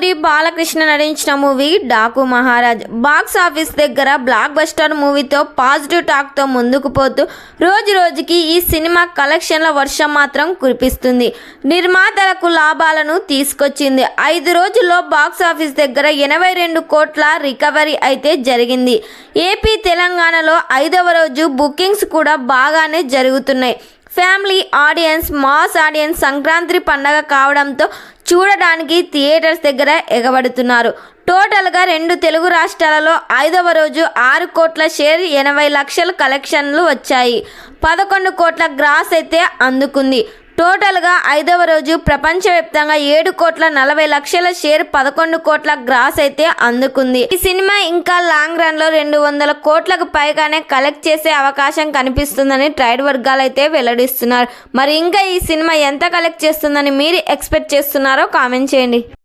నందమూరి బాలకృష్ణ నటించిన movie Daaku Maharaj box office దగ్గర block buster మూవీతో పాజిటివ్ టాక్తో ముందుకు పోతూ రోజు రోజుకి ఈ సినిమా కలెక్షన్ల వర్షం మాత్రం కురిపిస్తుంది. నిర్మాతలకు లాభాలను తీసుకొచ్చింది. 5 రోజుల్లో బాక్స్ ఆఫీస్ దగ్గర 82 కోట్ల రికవరీ అయితే జరిగింది. ఏపీ తెలంగాణలో 5వ రోజు బుకింగ్స్ కూడా బాగానే జరుగుతున్నాయి. Family audience, mass audience Sankranti పండగ కావడంతో చూడడానికి థియేటర్స్ దగ్గర ఎగబడుతున్నారు. టోటల్గా 2 తెలుగు రాష్ట్రాలలో 5వ రోజు 6 కోట్ల షేర్ 80 లక్షల కలెక్షన్లు వచ్చాయి. 11 కోట్ల గ్రాస్ అయితే అందుకుంది. టోటల్గా 5వ రోజు ప్రపంచవ్యాప్తంగా 7 కోట్ల 40 లక్షల షేర్ 11 కోట్ల గ్రాస్ అయితే అందుకుంది. ఈ సినిమా ఇంకా లాంగ్ రన్ లో 200 కోట్లకు పైగానే కలెక్ట్ చేసే అవకాశం కనిపిస్తుందని ట్రేడ్ వర్గాలు అయితే వెల్లడిస్తున్నారు. మరి ఇంకా ఈ సినిమా ఎంత కలెక్ట్ చేస్తుందని మీరు ఎక్స్పెక్ట్ చేస్తున్నారో కామెంట్ చేయండి.